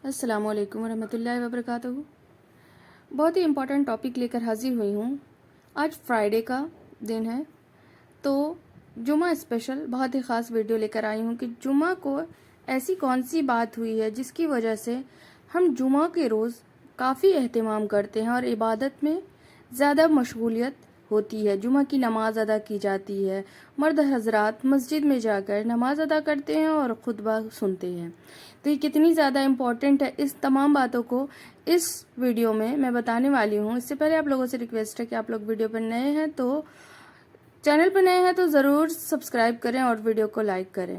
السلام علیکم ورحمۃ اللہ وبرکاتہ۔ بہت ہی امپورٹنٹ ٹاپک لے کر حاضر ہوئی ہوں۔ آج فرائیڈے کا دن ہے تو جمعہ اسپیشل بہت ہی خاص ویڈیو لے کر آئی ہوں کہ جمعہ کو ایسی کون سی بات ہوئی ہے جس کی وجہ سے ہم جمعہ کے روز کافی اہتمام کرتے ہیں اور عبادت میں زیادہ مشغولیت ہوتی ہے۔ جمعہ کی نماز ادا کی جاتی ہے، مرد حضرات مسجد میں جا کر نماز ادا کرتے ہیں اور خطبہ سنتے ہیں۔ تو یہ کتنی زیادہ امپورٹنٹ ہے، اس تمام باتوں کو اس ویڈیو میں بتانے والی ہوں۔ اس سے پہلے آپ لوگوں سے ریکویسٹ ہے کہ آپ لوگ ویڈیو پر نئے ہیں تو چینل پر نئے ہیں تو ضرور سبسکرائب کریں اور ویڈیو کو لائک کریں۔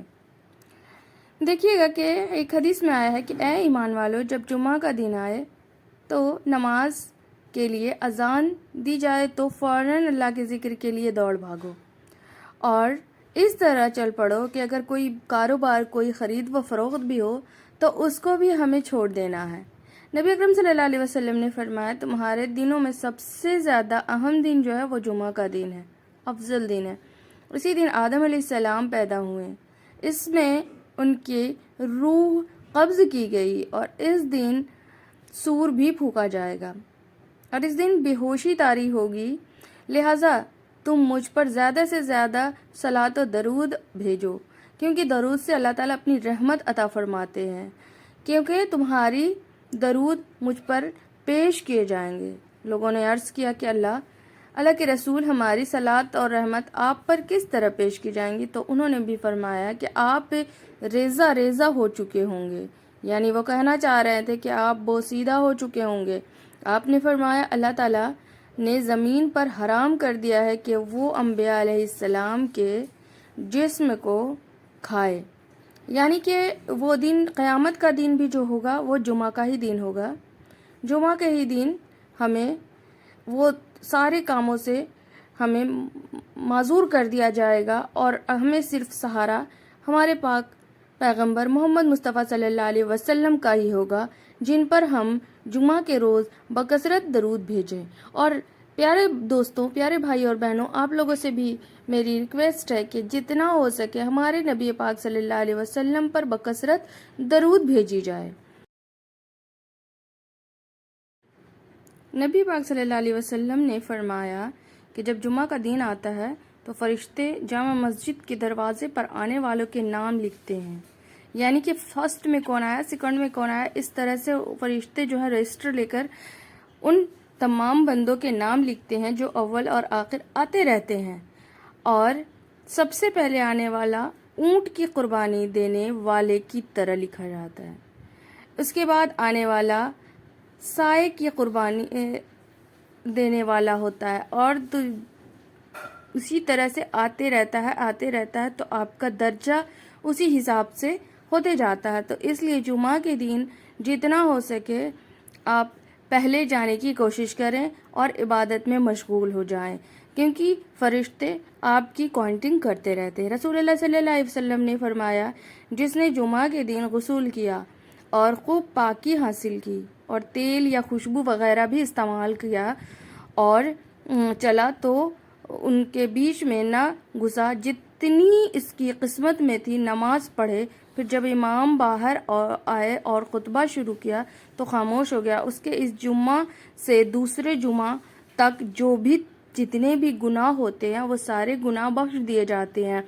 دیکھیے گا کہ ایک حدیث میں آیا ہے کہ اے ایمان والو، جب جمعہ کا دن آئے تو نماز کے لیے اذان دی جائے تو فوراً اللہ کے ذکر کے لیے دوڑ بھاگو اور اس طرح چل پڑو کہ اگر کوئی کاروبار، کوئی خرید و فروخت بھی ہو تو اس کو بھی ہمیں چھوڑ دینا ہے۔ نبی اکرم صلی اللہ علیہ وسلم نے فرمایا تمہارے دنوں میں سب سے زیادہ اہم دن جو ہے وہ جمعہ کا دن ہے، افضل دن ہے۔ اسی دن آدم علیہ السلام پیدا ہوئے، اس میں ان کی روح قبض کی گئی اور اس دن سور بھی پھونکا جائے گا اور اس دن بے ہوشی طاری ہوگی، لہٰذا تم مجھ پر زیادہ سے زیادہ صلاۃ و درود بھیجو، کیونکہ درود سے اللہ تعالیٰ اپنی رحمت عطا فرماتے ہیں، کیونکہ تمہاری درود مجھ پر پیش کیے جائیں گے۔ لوگوں نے عرض کیا کہ اللہ کے رسول، ہماری صلاۃ اور رحمت آپ پر کس طرح پیش کی جائیں گی؟ تو انہوں نے بھی فرمایا کہ آپ ریزہ ریزہ ہو چکے ہوں گے، یعنی وہ کہنا چاہ رہے تھے کہ آپ بوسیدہ ہو چکے ہوں گے۔ آپ نے فرمایا اللہ تعالیٰ نے زمین پر حرام کر دیا ہے کہ وہ انبیاء علیہ السلام کے جسم کو کھائے، یعنی کہ وہ دن، قیامت کا دن بھی جو ہوگا وہ جمعہ کا ہی دن ہوگا۔ جمعہ کے ہی دن ہمیں وہ سارے کاموں سے ہمیں معذور کر دیا جائے گا اور ہمیں صرف سہارا ہمارے پاک پیغمبر محمد مصطفیٰ صلی اللہ علیہ وسلم کا ہی ہوگا، جن پر ہم جمعہ کے روز بکثرت درود بھیجیں۔ اور پیارے دوستوں، پیارے بھائی اور بہنوں، آپ لوگوں سے بھی میری ریکویسٹ ہے کہ جتنا ہو سکے ہمارے نبی پاک صلی اللہ علیہ وسلم پر بکثرت درود بھیجی جائے۔ نبی پاک صلی اللہ علیہ وسلم نے فرمایا کہ جب جمعہ کا دن آتا ہے تو فرشتے جامع مسجد کے دروازے پر آنے والوں کے نام لکھتے ہیں، یعنی کہ فرسٹ میں کون آیا، سیکنڈ میں کون آیا، اس طرح سے فرشتے جو ہے رجسٹر لے کر ان تمام بندوں کے نام لکھتے ہیں جو اول اور آخر آتے رہتے ہیں، اور سب سے پہلے آنے والا اونٹ کی قربانی دینے والے کی طرح لکھا جاتا ہے، اس کے بعد آنے والا سائے کی قربانی دینے والا ہوتا ہے، اور اسی طرح سے آتے رہتا ہے تو آپ کا درجہ اسی حساب سے ہوتے جاتا ہے۔ تو اس لیے جمعہ کے دن جتنا ہو سکے آپ پہلے جانے کی کوشش کریں اور عبادت میں مشغول ہو جائیں، کیونکہ فرشتے آپ کی کاؤنٹنگ کرتے رہتے ہیں۔ رسول اللہ صلی اللہ علیہ وسلم نے فرمایا جس نے جمعہ کے دن غسل کیا اور خوب پاکی حاصل کی اور تیل یا خوشبو وغیرہ بھی استعمال کیا اور چلا تو ان کے بیچ میں نہ گھسا، جتنی اس کی قسمت میں تھی نماز پڑھے، پھر جب امام باہر آئے اور خطبہ شروع کیا تو خاموش ہو گیا، اس کے اس جمعہ سے دوسرے جمعہ تک جو بھی جتنے بھی گناہ ہوتے ہیں وہ سارے گناہ بخش دیے جاتے ہیں۔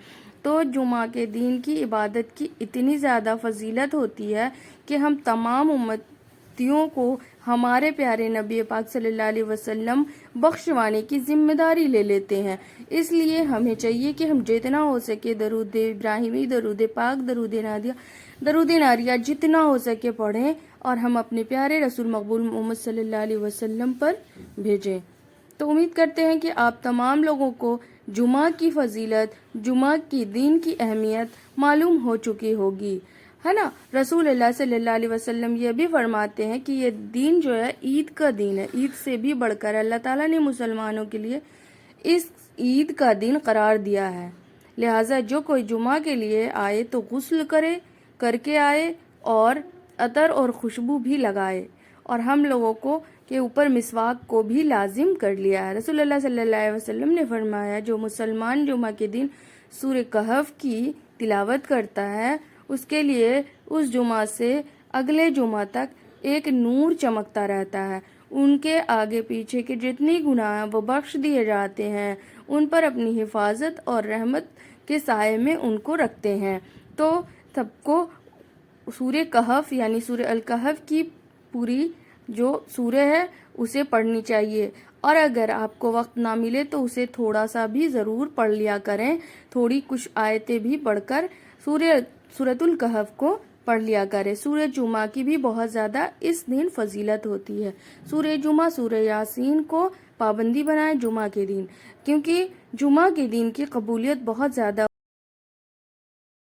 تو جمعہ کے دن کی عبادت کی اتنی زیادہ فضیلت ہوتی ہے کہ ہم تمام امتیوں کو ہمارے پیارے نبی پاک صلی اللہ علیہ وسلم بخشوانے کی ذمہ داری لے لیتے ہیں۔ اس لیے ہمیں چاہیے کہ ہم جتنا ہو سکے درود ابراہیمی، درود پاک، درود ناریہ جتنا ہو سکے پڑھیں اور ہم اپنے پیارے رسول مقبول محمد صلی اللہ علیہ وسلم پر بھیجیں۔ تو امید کرتے ہیں کہ آپ تمام لوگوں کو جمعہ کی فضیلت، جمعہ کی دین کی اہمیت معلوم ہو چکی ہوگی، ہے نا۔ رسول اللہ صلی اللہ علیہ وسلم یہ بھی فرماتے ہیں کہ یہ دن جو ہے عید کا دن ہے، عید سے بھی بڑھ کر اللہ تعالیٰ نے مسلمانوں کے لیے اس عید کا دن قرار دیا ہے، لہٰذا جو کوئی جمعہ کے لیے آئے تو غسل کر کے آئے اور عطر اور خوشبو بھی لگائے، اور ہم لوگوں کو کے اوپر مسواک کو بھی لازم کر لیا ہے۔ رسول اللہ صلی اللہ علیہ وسلم نے فرمایا جو مسلمان جمعہ کے دن سورہ کہف کی تلاوت کرتا ہے اس کے لیے اس جمعہ سے اگلے جمعہ تک ایک نور چمکتا رہتا ہے. ان کے آگے پیچھے کے جتنی گناہ ہیں وہ بخش دیے جاتے ہیں. ان پر اپنی حفاظت اور رحمت کے سائے میں ان کو رکھتے ہیں. تو سب کو سورہ کہف یعنی سورہ الکہف کی پوری جو سورہ ہے اسے پڑھنی چاہیے. اور اگر آپ کو وقت نہ ملے تو اسے تھوڑا سا بھی ضرور پڑھ لیا کریں. تھوڑی کچھ آیتیں بھی پڑھ کر سورۃ الکہف کو پڑھ لیا کریں. سورہ جمعہ کی بھی بہت زیادہ اس دن فضیلت ہوتی ہے. سورہ جمعہ سورہ یاسین کو پابندی بنائیں جمعہ کے دن، کیونکہ جمعہ کے دن کی قبولیت بہت زیادہ